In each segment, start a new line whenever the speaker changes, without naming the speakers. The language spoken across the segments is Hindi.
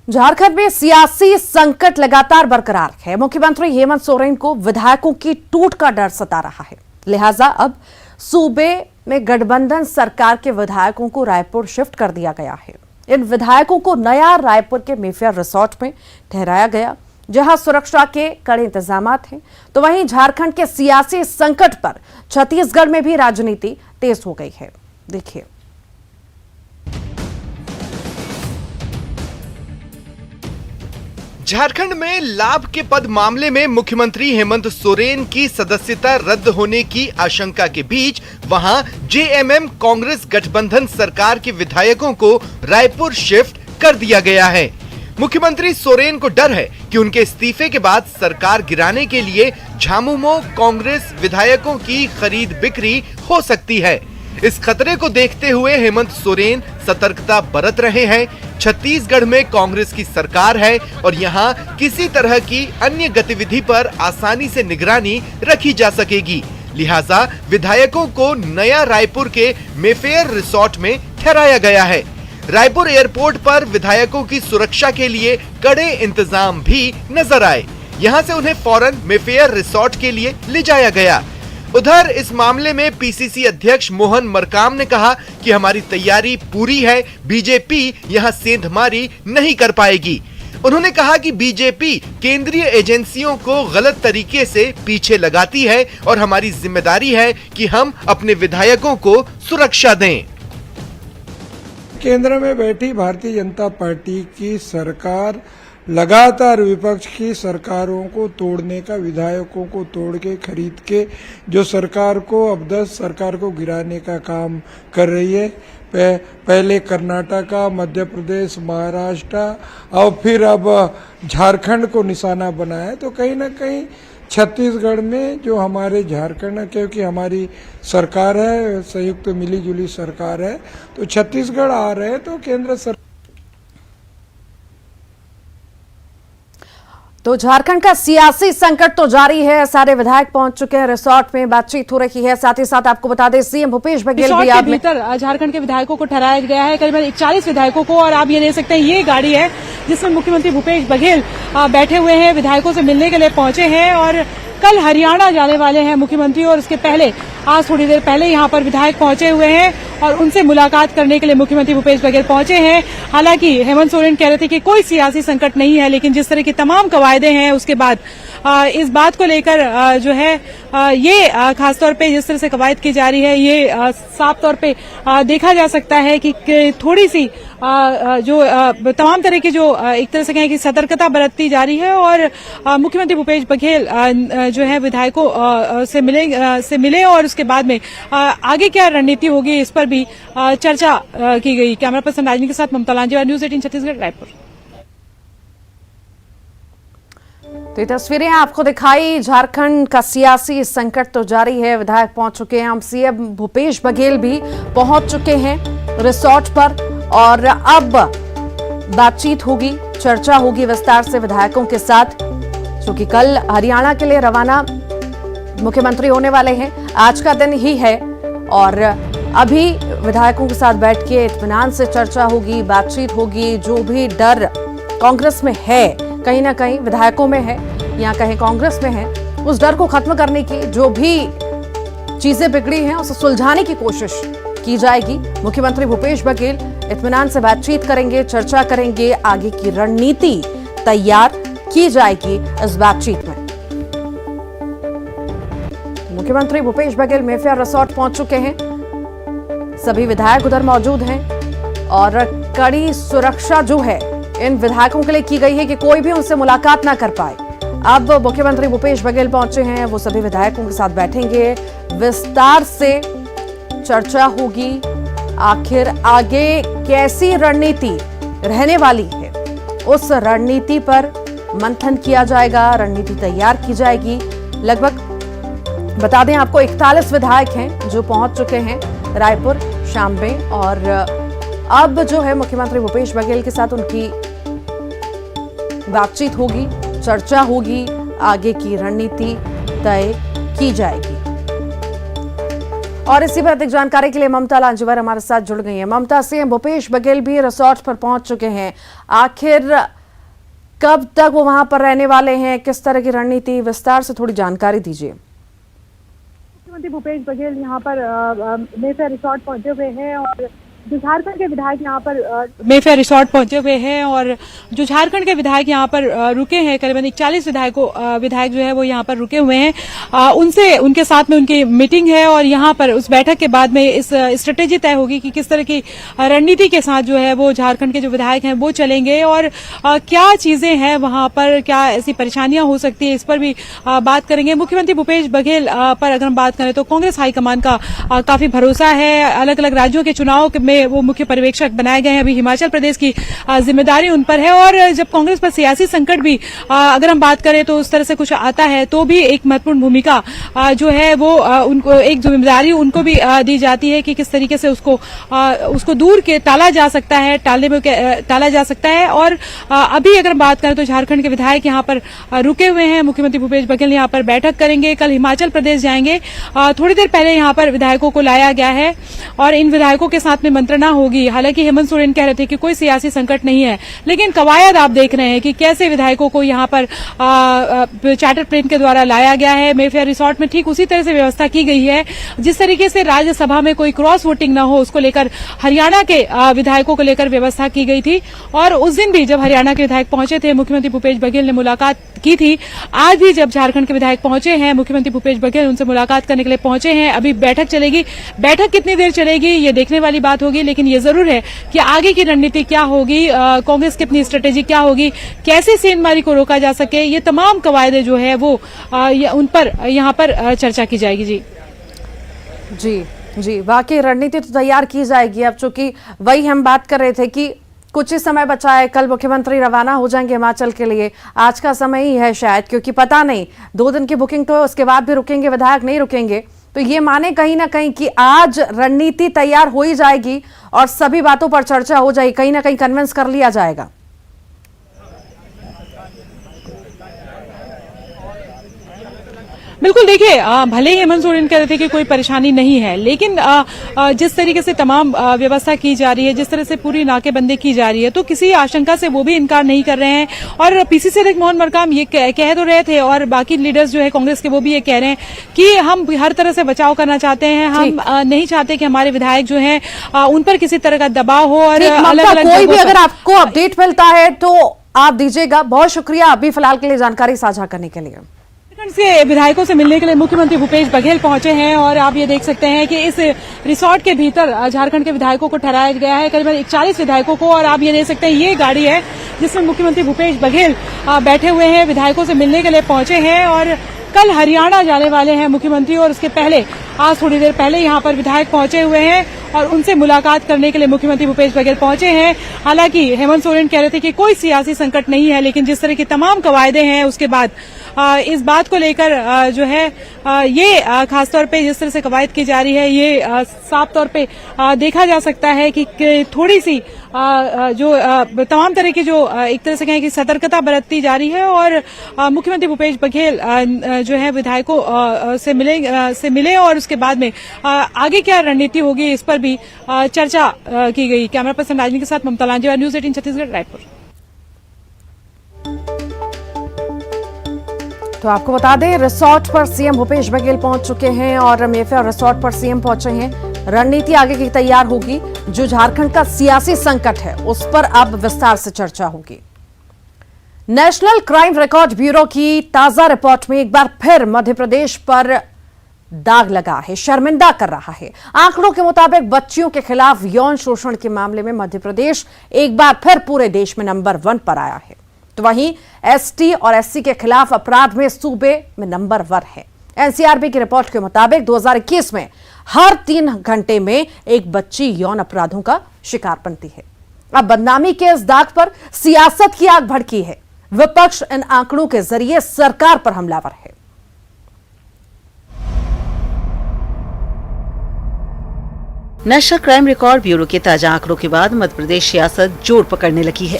झारखंड में सियासी संकट लगातार बरकरार है। मुख्यमंत्री हेमंत सोरेन को विधायकों की टूट का डर सता रहा है, लिहाजा अब सूबे में गठबंधन सरकार के विधायकों को रायपुर शिफ्ट कर दिया गया है। इन विधायकों को नया रायपुर के मेफेयर रिसोर्ट में ठहराया गया, जहां सुरक्षा के कड़े इंतजाम हैं। तो वहीं झारखंड के सियासी संकट पर छत्तीसगढ़ में भी राजनीति तेज हो गई है। देखिए,
झारखंड में लाभ के पद मामले में मुख्यमंत्री हेमंत सोरेन की सदस्यता रद्द होने की आशंका के बीच वहां जेएमएम कांग्रेस गठबंधन सरकार के विधायकों को रायपुर शिफ्ट कर दिया गया है। मुख्यमंत्री सोरेन को डर है कि उनके इस्तीफे के बाद सरकार गिराने के लिए झामुमो कांग्रेस विधायकों की खरीद बिक्री हो सकती है। इस खतरे को देखते हुए हेमंत सोरेन सतर्कता बरत रहे हैं। छत्तीसगढ़ में कांग्रेस की सरकार है और यहां किसी तरह की अन्य गतिविधि पर आसानी से निगरानी रखी जा सकेगी। लिहाजा विधायकों को नया रायपुर के मेफेयर रिसोर्ट में ठहराया गया है। रायपुर एयरपोर्ट पर विधायकों की सुरक्षा के लिए कड़े इंतजाम भी नजर आए। यहां से उन्हें फौरन मेफेयर रिसोर्ट के लिए ले जाया गया। उधर इस मामले में पीसीसी अध्यक्ष मोहन मरकाम ने कहा कि हमारी तैयारी पूरी है, बीजेपी यहां सेंधमारी नहीं कर पाएगी। उन्होंने कहा कि बीजेपी केंद्रीय एजेंसियों को गलत तरीके से पीछे लगाती है और हमारी जिम्मेदारी है कि हम अपने विधायकों को सुरक्षा दें।
केंद्र में बैठी भारतीय जनता पार्टी की सरकार लगातार विपक्ष की सरकारों को तोड़ने का, विधायकों को तोड़ के खरीद के जो सरकार को अपदस्थ सरकार को गिराने का काम कर रही है। पहले कर्नाटक, मध्य प्रदेश, महाराष्ट्र और फिर अब झारखंड को निशाना बनाया। तो कहीं ना कहीं छत्तीसगढ़ में जो हमारे झारखंड, क्योंकि हमारी सरकार है, संयुक्त मिलीजुली सरकार है, तो छत्तीसगढ़ आ रहे हैं तो केंद्र सरकार।
तो झारखंड का सियासी संकट तो जारी है। सारे विधायक पहुंच चुके हैं रिसोर्ट में, बातचीत हो रही है। साथ ही साथ आपको बता दें, सीएम भूपेश बघेल भी आप
भीतर झारखंड के विधायकों को ठहराया गया है, करीबन 40 विधायकों को। और आप ये देख सकते हैं, ये गाड़ी है जिसमें मुख्यमंत्री भूपेश बघेल बैठे हुए हैं, विधायकों से मिलने के लिए पहुंचे हैं। और कल हरियाणा जाने वाले हैं मुख्यमंत्री, और उसके पहले आज थोड़ी देर पहले यहाँ पर विधायक पहुंचे हुए हैं और उनसे मुलाकात करने के लिए मुख्यमंत्री भूपेश बघेल पहुंचे हैं। हालांकि हेमंत सोरेन कह रहे थे कि कोई सियासी संकट नहीं है, लेकिन जिस तरह की तमाम कवायदे हैं उसके बाद इस बात को लेकर जो है ये खासतौर पे जिस तरह से कवायद की जा रही है, ये साफ तौर पे देखा जा सकता है कि थोड़ी सी जो तमाम तरह की जो एक तरह से कहें कि सतर्कता बरतती जा रही है। और मुख्यमंत्री भूपेश बघेल जो है विधायकों से मिले और उसके बाद में आगे क्या रणनीति होगी इस पर भी चर्चा की गई। कैमरा पर्सन राजनी के साथ ममता लांजेवार, न्यूज 18 छत्तीसगढ़, रायपुर।
तो ये तस्वीरें आपको दिखाई। झारखंड का सियासी संकट तो जारी है, विधायक पहुंच चुके हैं। हम सीएम भूपेश बघेल भी पहुंच चुके हैं रिसोर्ट पर और अब बातचीत होगी, चर्चा होगी विस्तार से विधायकों के साथ, क्योंकि कल हरियाणा के लिए रवाना मुख्यमंत्री होने वाले हैं। आज का दिन ही है और अभी विधायकों के साथ बैठ के इत्मीनान से चर्चा होगी, बातचीत होगी। जो भी डर कांग्रेस में है, कहीं ना कहीं विधायकों में है या कहीं कांग्रेस में है, उस डर को खत्म करने की जो भी चीजें बिगड़ी हैं उसे सुलझाने की कोशिश की जाएगी। मुख्यमंत्री भूपेश बघेल इत्मीनान से बातचीत करेंगे, चर्चा करेंगे, आगे की रणनीति तैयार की जाएगी इस बातचीत में। मुख्यमंत्री भूपेश बघेल मेफेयर रिसोर्ट पहुंच चुके हैं, सभी विधायक उधर मौजूद हैं और कड़ी सुरक्षा जो है इन विधायकों के लिए की गई है कि कोई भी उनसे मुलाकात ना कर पाए। अब मुख्यमंत्री भूपेश बघेल पहुंचे हैं, वो सभी विधायकों के साथ बैठेंगे, विस्तार से चर्चा होगी। आखिर आगे कैसी रणनीति रहने वाली है, उस रणनीति पर मंथन किया जाएगा, रणनीति तैयार की जाएगी। लगभग बता दें आपको 41 विधायक हैं जो पहुंच चुके हैं रायपुर शाम में और अब जो है मुख्यमंत्री भूपेश बघेल के साथ उनकी बातचीत होगी, चर्चा होगी, आगे की रणनीति तय की जाएगी। और इसी पर अधिक जानकारी के लिए ममता लांजेवार हमारे साथ जुड़ गई हैं। ममता, सीएम भूपेश बघेल भी रिसोर्ट पर पहुंच चुके हैं, आखिर कब तक वो वहां पर रहने वाले हैं, किस तरह की रणनीति, विस्तार से थोड़ी जानकारी दीजिए।
मुख्यमंत्री भूपेश बघेल यहाँ पर मेफेयर रिसोर्ट पहुंचे हुए हैं और जो झारखंड के विधायक यहाँ पर मेफेयर रिसोर्ट पहुंचे हुए हैं और जो झारखंड के विधायक यहाँ पर रुके हैं, करीबन 41 विधायक जो है वो यहाँ पर रुके हुए हैं। उनसे उनके साथ में उनकी मीटिंग है और यहाँ पर उस बैठक के बाद में इस स्ट्रेटेजी तय होगी कि किस तरह की रणनीति के साथ जो है वो झारखंड के जो विधायक हैं वो चलेंगे और क्या चीजें हैं वहां पर, क्या ऐसी परेशानियां हो सकती है, इस पर भी बात करेंगे। मुख्यमंत्री भूपेश बघेल पर अगर हम बात करें तो कांग्रेस हाईकमान का काफी भरोसा है। अलग अलग राज्यों के चुनाव में वो मुख्य पर्यवेक्षक बनाए गए हैं। अभी हिमाचल प्रदेश की जिम्मेदारी उन पर है और जब कांग्रेस पर सियासी संकट भी अगर हम बात करें तो उस तरह से कुछ आता है तो भी एक महत्वपूर्ण भूमिका जो है वो उनको एक जिम्मेदारी उनको भी दी जाती है कि किस तरीके से उसको दूर के टाला जा सकता है, टाला जा सकता है। और अभी अगर हम बात करें तो झारखंड के विधायक यहाँ पर रुके हुए हैं। मुख्यमंत्री भूपेश बघेल यहाँ पर बैठक करेंगे, कल हिमाचल प्रदेश जाएंगे। थोड़ी देर पहले यहाँ पर विधायकों को लाया गया है और इन विधायकों के साथ में मंत्रणा होगी। हालांकि हेमंत सोरेन कह रहे थे कि कोई सियासी संकट नहीं है, लेकिन कवायद आप देख रहे हैं कि कैसे विधायकों को यहाँ पर चार्टर प्लेन के द्वारा लाया गया है। मेफेयर रिसोर्ट में ठीक उसी तरह से व्यवस्था की गई है जिस तरीके से राज्यसभा में कोई क्रॉस वोटिंग न हो, उसको लेकर हरियाणा के विधायकों को लेकर व्यवस्था की गई थी। और उस दिन भी जब हरियाणा के विधायक पहुंचे थे, मुख्यमंत्री भूपेश बघेल ने मुलाकात की थी। आज भी जब झारखंड के विधायक पहुंचे हैं, मुख्यमंत्री भूपेश बघेल उनसे मुलाकात करने के लिए पहुंचे हैं। अभी बैठक चलेगी, बैठक कितनी देर चलेगी ये देखने वाली बात होगी, लेकिन ये जरूर है कि आगे की रणनीति क्या होगी, कांग्रेस की अपनी स्ट्रेटेजी क्या होगी, कैसे सेंधमारी को रोका जा सके, ये तमाम कवायदे जो है वो उन पर यहाँ पर चर्चा की जाएगी।
जी, वाकई रणनीति तो तैयार की जाएगी। अब चूंकि वही हम बात कर रहे थे कि कुछ ही समय बचा है, कल मुख्यमंत्री रवाना हो जाएंगे हिमाचल के लिए। आज का समय ही है शायद, क्योंकि पता नहीं 2 दिन की बुकिंग तो है, उसके बाद भी रुकेंगे विधायक, नहीं रुकेंगे। तो ये माने कहीं ना कहीं कि आज रणनीति तैयार हो ही जाएगी और सभी बातों पर चर्चा हो जाएगी, कहीं ना कहीं कन्विंस कर लिया जाएगा।
बिल्कुल, देखिए भले ही हेमंत सोरेन कह रहे थे कि कोई परेशानी नहीं है, लेकिन जिस तरीके से तमाम व्यवस्था की जा रही है, जिस तरह से पूरी नाकेबंदी की जा रही है, तो किसी आशंका से वो भी इनकार नहीं कर रहे हैं। और पीसीसी अध्यक्ष मोहन मरकाम ये कह तो रहे थे और बाकी लीडर्स जो है कांग्रेस के वो भी ये कह रहे हैं कि हम हर तरह से बचाव करना चाहते हैं। हम नहीं चाहते कि हमारे विधायक जो है उन पर किसी तरह का दबाव हो। और अलग-अलग
कोई भी अगर आपको अपडेट मिलता है तो आप दीजिएगा। बहुत शुक्रिया अभी फिलहाल के लिए जानकारी साझा करने के लिए।
से विधायकों से मिलने के लिए मुख्यमंत्री भूपेश बघेल पहुंचे हैं और आप ये देख सकते हैं कि इस रिसोर्ट के भीतर झारखंड के विधायकों को ठहराया गया है, करीबन 41 विधायकों को। और आप ये देख सकते हैं ये गाड़ी है जिसमें मुख्यमंत्री भूपेश बघेल बैठे हुए हैं, विधायकों से मिलने के लिए पहुंचे हैं और कल हरियाणा जाने वाले हैं मुख्यमंत्री। और उसके पहले आज थोड़ी देर पहले यहाँ पर विधायक पहुंचे हुए हैं और उनसे मुलाकात करने के लिए मुख्यमंत्री भूपेश बघेल पहुंचे हैं। हालांकि हेमंत सोरेन कह रहे थे कि कोई सियासी संकट नहीं है, लेकिन जिस तरह की तमाम कवायदे हैं उसके बाद इस बात को लेकर जो है ये खासतौर पे जिस तरह से कवायद की जा रही है, ये साफ तौर पे देखा जा सकता है कि थोड़ी सी जो तमाम तरह की जो एक तरह से कहें कि सतर्कता बरतती जा रही है। और मुख्यमंत्री भूपेश बघेल जो है विधायकों से मिले और उसके बाद में आगे क्या रणनीति होगी इस पर भी चर्चा की गई। कैमरा पर्सन राजनी के साथ ममता लांजेवा, न्यूज 18 छत्तीसगढ़, रायपुर।
तो आपको बता दें रिसोर्ट पर सीएम भूपेश बघेल पहुंच चुके हैं और मेफेयर रिसोर्ट पर सीएम पहुंचे हैं। रणनीति आगे की तैयार होगी। जो झारखंड का सियासी संकट है उस पर अब विस्तार से चर्चा होगी। नेशनल क्राइम रिकॉर्ड ब्यूरो की ताजा रिपोर्ट में एक बार फिर मध्य प्रदेश पर दाग लगा है, शर्मिंदा कर रहा है। आंकड़ों के मुताबिक बच्चियों के खिलाफ यौन शोषण के मामले में मध्य प्रदेश एक बार फिर पूरे देश में नंबर 1 पर आया है। तो वहीं एसटी और एससी के खिलाफ अपराध में सूबे में नंबर 1 है। एनसीआरबी की रिपोर्ट के मुताबिक 2021 में हर 3 घंटे में एक बच्ची यौन अपराधों का शिकार बनती है। अब बदनामी के इस दाग पर सियासत की आग भड़की है। विपक्ष इन आंकड़ों के जरिए सरकार पर हमलावर है।
नेशनल क्राइम रिकॉर्ड ब्यूरो के ताजा आंकड़ों के बाद मध्य प्रदेश सियासत जोर पकड़ने लगी है।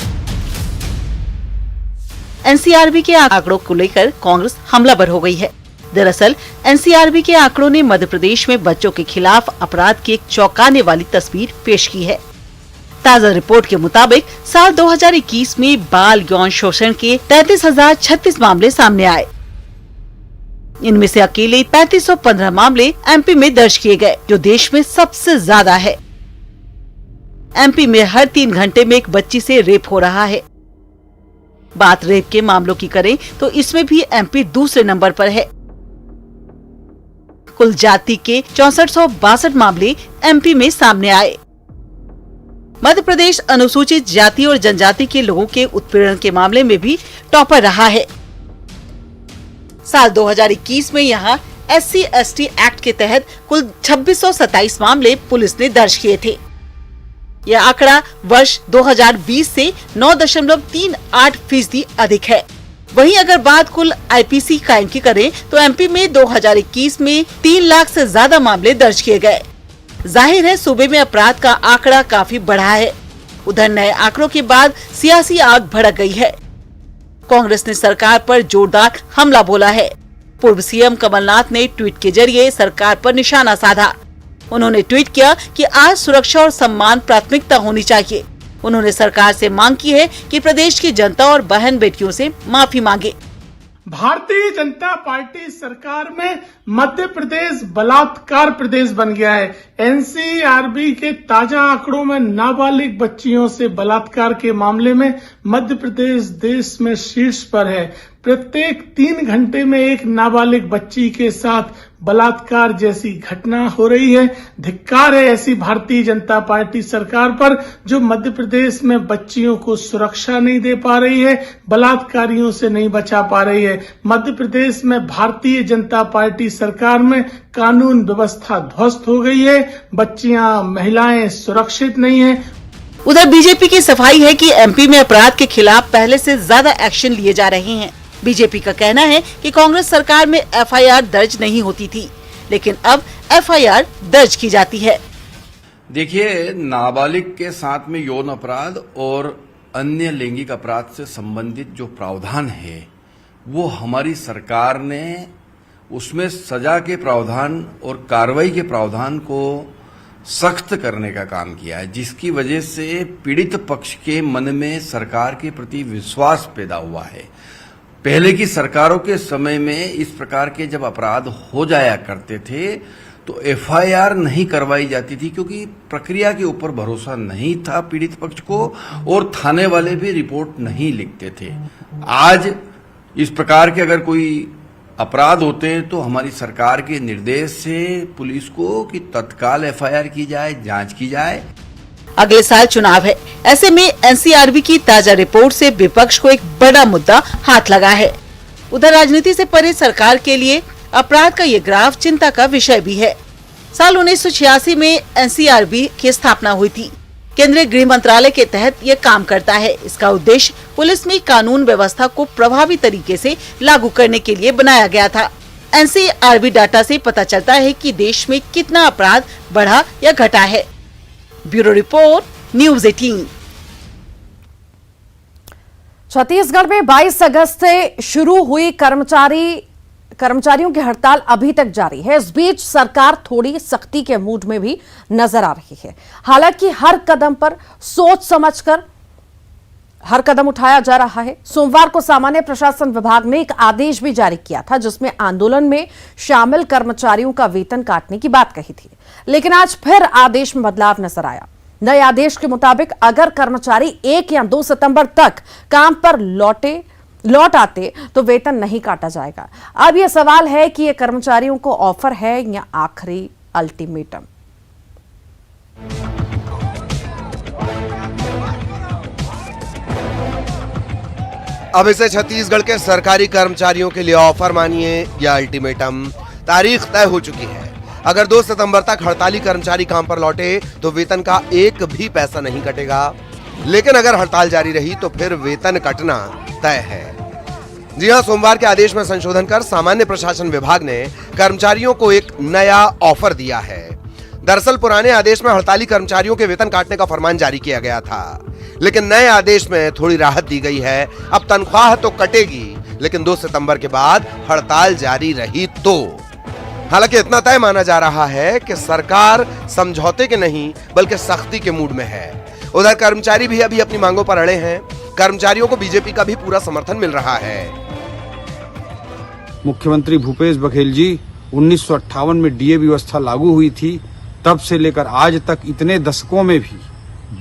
एनसीआरबी के आंकड़ों को लेकर कांग्रेस हमलावर हो गई है। दरअसल एनसीआरबी के आंकड़ों ने मध्य प्रदेश में बच्चों के खिलाफ अपराध की एक चौंकाने वाली तस्वीर पेश की है। ताज़ा रिपोर्ट के मुताबिक साल 2021 में बाल यौन शोषण के 33,036 मामले सामने आए। इनमें से अकेले 3515 मामले एमपी में दर्ज किए गए, जो देश में सबसे ज्यादा है। एमपी में हर 3 घंटे में एक बच्ची से रेप हो रहा है। बात रेप के मामलों की करें तो इसमें भी एमपी दूसरे नंबर पर है। कुल जाति के 6462 मामले एमपी में सामने आए। मध्य प्रदेश अनुसूचित जाति और जनजाति के लोगों के उत्पीड़न के मामले में भी टॉपर रहा है। साल 2021 में यहाँ SC/ST एक्ट के तहत कुल 2627 मामले पुलिस ने दर्ज किए थे। यह आंकड़ा वर्ष 2020 से 9.38% अधिक है। वहीं अगर बात कुल IPC क्राइम की करें तो एमपी में 2021 में 3 लाख से ज्यादा मामले दर्ज किए गए। जाहिर है सूबे में अपराध का आंकड़ा काफी बढ़ा है। उधर नए आंकड़ों के बाद सियासी आग भड़क गई है। कांग्रेस ने सरकार पर जोरदार हमला बोला है। पूर्व सीएम कमलनाथ ने ट्वीट के जरिए सरकार पर निशाना साधा। उन्होंने ट्वीट किया कि आज सुरक्षा और सम्मान प्राथमिकता होनी चाहिए। उन्होंने सरकार से मांग की है कि प्रदेश की जनता और बहन बेटियों से माफी मांगे।
भारतीय जनता पार्टी सरकार में मध्य प्रदेश बलात्कार प्रदेश बन गया है। एनसीआरबी के ताजा आंकड़ों में नाबालिग बच्चियों से बलात्कार के मामले में मध्य प्रदेश देश में शीर्ष पर है। प्रत्येक 3 घंटे में एक नाबालिग बच्ची के साथ बलात्कार जैसी घटना हो रही है। धिक्कार है ऐसी भारतीय जनता पार्टी सरकार पर जो मध्य प्रदेश में बच्चियों को सुरक्षा नहीं दे पा रही है, बलात्कारियों से नहीं बचा पा रही है। मध्य प्रदेश में भारतीय जनता पार्टी सरकार में कानून व्यवस्था ध्वस्त हो गई है। बच्चियां, महिलाएं सुरक्षित नहीं है।
उधर बीजेपी की सफाई है कि एमपी में अपराध के खिलाफ पहले से ज्यादा एक्शन लिए जा रहे हैं। बीजेपी का कहना है कि कांग्रेस सरकार में एफआईआर दर्ज नहीं होती थी, लेकिन अब एफआईआर दर्ज की जाती है।
देखिए, नाबालिग के साथ में यौन अपराध और अन्य लैंगिक अपराध से संबंधित जो प्रावधान है वो हमारी सरकार ने उसमें सजा के प्रावधान और कार्रवाई के प्रावधान को सख्त करने का काम किया है, जिसकी वजह से पीड़ित पक्ष के मन में सरकार के प्रति विश्वास पैदा हुआ है। पहले की सरकारों के समय में इस प्रकार के जब अपराध हो जाया करते थे तो एफआईआर नहीं करवाई जाती थी, क्योंकि प्रक्रिया के ऊपर भरोसा नहीं था पीड़ित पक्ष को और थाने वाले भी रिपोर्ट नहीं लिखते थे। आज इस प्रकार के अगर कोई अपराध होते हैं तो हमारी सरकार के निर्देश से पुलिस को कि तत्काल एफआईआर की जाए, जांच की जाए।
अगले साल चुनाव है, ऐसे में एनसीआरबी की ताजा रिपोर्ट से विपक्ष को एक बड़ा मुद्दा हाथ लगा है। उधर राजनीति से परे सरकार के लिए अपराध का ये ग्राफ चिंता का विषय भी है। साल 1986 में एनसीआरबी की स्थापना हुई थी। केंद्रीय गृह मंत्रालय के तहत ये काम करता है। इसका उद्देश्य पुलिस में कानून व्यवस्था को प्रभावी तरीके से लागू करने के लिए बनाया गया था। एनसीआरबी डाटा से पता चलता है कि देश में कितना अपराध बढ़ा या घटा है। Bureau report, news 18।
छत्तीसगढ़ में 22 अगस्त से शुरू हुई कर्मचारियों की हड़ताल अभी तक जारी है। इस बीच सरकार थोड़ी सख्ती के मूड में भी नजर आ रही है। हालांकि हर कदम पर सोच समझकर हर कदम उठाया जा रहा है। सोमवार को सामान्य प्रशासन विभाग ने एक आदेश भी जारी किया था, जिसमें आंदोलन में शामिल कर्मचारियों का वेतन काटने की बात कही थी। लेकिन आज फिर आदेश में बदलाव नजर आया। नए आदेश के मुताबिक अगर कर्मचारी 1 या 2 सितंबर तक काम पर लौट आते तो वेतन नहीं काटा जाएगा। अब यह सवाल है कि यह कर्मचारियों को ऑफर है या आखिरी अल्टीमेटम।
अब इसे छत्तीसगढ़ के सरकारी कर्मचारियों के लिए ऑफर मानिए या अल्टीमेटम, तारीख तय हो चुकी है। अगर 2 सितंबर तक हड़ताली कर्मचारी काम पर लौटे तो वेतन का एक भी पैसा नहीं कटेगा, लेकिन अगर हड़ताल जारी रही तो फिर वेतन कटना तय है। जी हां, सोमवार के आदेश में संशोधन कर सामान्य प्रशासन विभाग ने कर्मचारियों को एक नया ऑफर दिया है। दरअसल पुराने आदेश में हड़ताली कर्मचारियों के वेतन काटने का फरमान जारी किया गया था, लेकिन नए आदेश में थोड़ी राहत दी गई है। अब तनख्वाह तो कटेगी, लेकिन 2 सितंबर के बाद हड़ताल जारी रही तो। हालांकि इतना तय माना जा रहा है कि सरकार समझौते के नहीं बल्कि सख्ती के मूड में है। उधर कर्मचारी भी अभी अपनी मांगों पर अड़े हैं। कर्मचारियों को बीजेपी का भी पूरा समर्थन मिल रहा है।
मुख्यमंत्री भूपेश बघेल जी 1958 में डीए व्यवस्था लागू हुई थी, तब से लेकर आज तक इतने दशकों में भी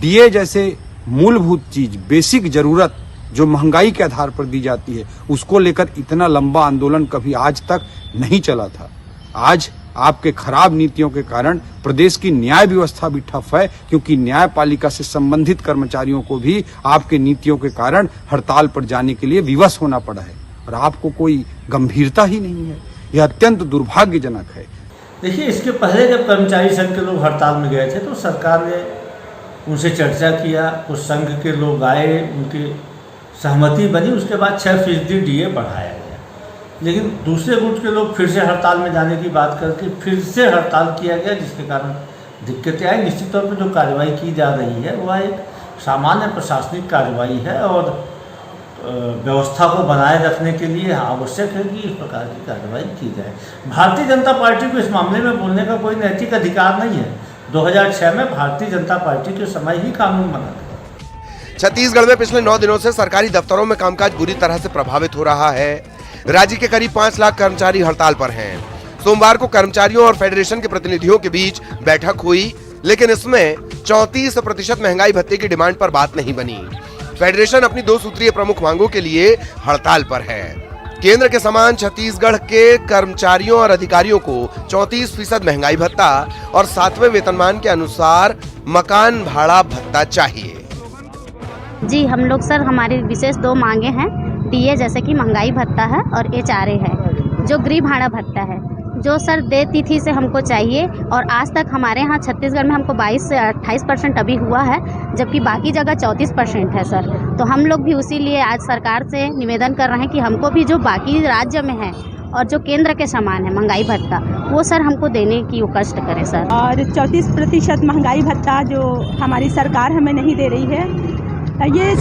डीए जैसे मूलभूत चीज, बेसिक जरूरत जो महंगाई के आधार पर दी जाती है, उसको लेकर इतना लंबा आंदोलन कभी आज तक नहीं चला था। आज आपके खराब नीतियों के कारण प्रदेश की न्याय व्यवस्था भी ठप है, क्योंकि न्यायपालिका से संबंधित कर्मचारियों को भी आपके नीतियों के कारण हड़ताल पर जाने के लिए विवश होना पड़ा है और आपको कोई गंभीरता ही नहीं है। यह अत्यंत दुर्भाग्यजनक है।
देखिए, इसके पहले जब कर्मचारी संघ के लोग हड़ताल में गए थे तो सरकार ने उनसे चर्चा किया, कुछ संघ के लोग आए, उनकी सहमति बनी, उसके बाद 6% डीए बढ़ाया गया। लेकिन दूसरे गुट के लोग फिर से हड़ताल में जाने की बात करके फिर से हड़ताल किया गया, जिसके कारण दिक्कतें आई। निश्चित तौर पर जो कार्रवाई की जा रही है वह एक सामान्य प्रशासनिक कार्रवाई है और व्यवस्था को बनाए रखने के लिए आवश्यक है कि इस प्रकार की कार्रवाई की जाए। भारतीय जनता पार्टी को इस मामले में बोलने का कोई नैतिक अधिकार नहीं है। 2006 में भारतीय जनता पार्टी के समय ही कानून बना था।
छत्तीसगढ़ में पिछले 9 दिनों से सरकारी दफ्तरों में कामकाज बुरी तरह से प्रभावित हो रहा है। राज्य के करीब 5 लाख कर्मचारी हड़ताल पर हैं। सोमवार को कर्मचारियों और फेडरेशन के प्रतिनिधियों के बीच बैठक हुई, लेकिन इसमें 34% महंगाई भत्ते की डिमांड पर बात नहीं बनी। फेडरेशन अपनी 2 सूत्रीय प्रमुख मांगों के लिए हड़ताल पर है। केंद्र के समान छत्तीसगढ़ के कर्मचारियों और अधिकारियों को 34% महंगाई भत्ता और 7वें वेतनमान के अनुसार मकान भाड़ा भत्ता चाहिए।
जी, हम लोग सर, हमारी विशेष 2 मांगे हैं। डीए जैसे कि महंगाई भत्ता है और एचआरए है, जो गृह भाड़ा भत्ता है, जो सर दे तिथि से हमको चाहिए। और आज तक हमारे यहाँ छत्तीसगढ़ में हमको 22 से 28% अभी हुआ है, जबकि बाकी जगह 34% है सर। तो हम लोग भी उसी लिए आज सरकार से निवेदन कर रहे हैं कि हमको भी जो बाकी राज्य में है और जो केंद्र के समान है महंगाई भत्ता, वो सर हमको देने की वो कष्ट करें सर।
और 34% महंगाई भत्ता जो हमारी सरकार हमें नहीं दे रही है, ये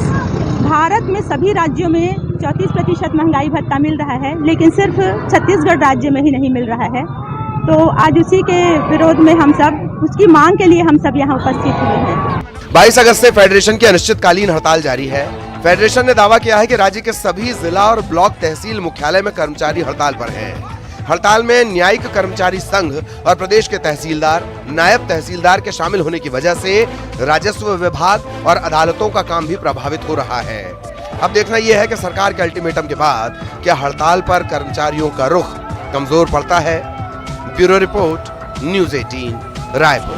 भारत में सभी राज्यों में 34% महंगाई भत्ता मिल रहा है, लेकिन सिर्फ छत्तीसगढ़ राज्य में ही नहीं मिल रहा है। तो आज उसी के विरोध में हम सब, उसकी मांग के लिए हम सब यहाँ उपस्थित हुए हैं।
22 अगस्त से फेडरेशन की अनिश्चितकालीन हड़ताल जारी है। फेडरेशन ने दावा किया है कि राज्य के सभी जिला और ब्लॉक तहसील मुख्यालय में कर्मचारी हड़ताल पर हैं। हड़ताल में न्यायिक कर्मचारी संघ और प्रदेश के तहसीलदार, नायब तहसीलदार के शामिल होने की वजह से राजस्व विभाग और अदालतों का काम भी प्रभावित हो रहा है। अब देखना यह है कि सरकार के अल्टीमेटम के बाद क्या हड़ताल पर कर्मचारियों का रुख कमजोर पड़ता है। Bureau report, news 18 Raipur.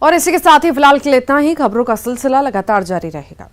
और इसी के साथ ही फिलहाल के लिए इतना ही। खबरों का सिलसिला लगातार जारी रहेगा।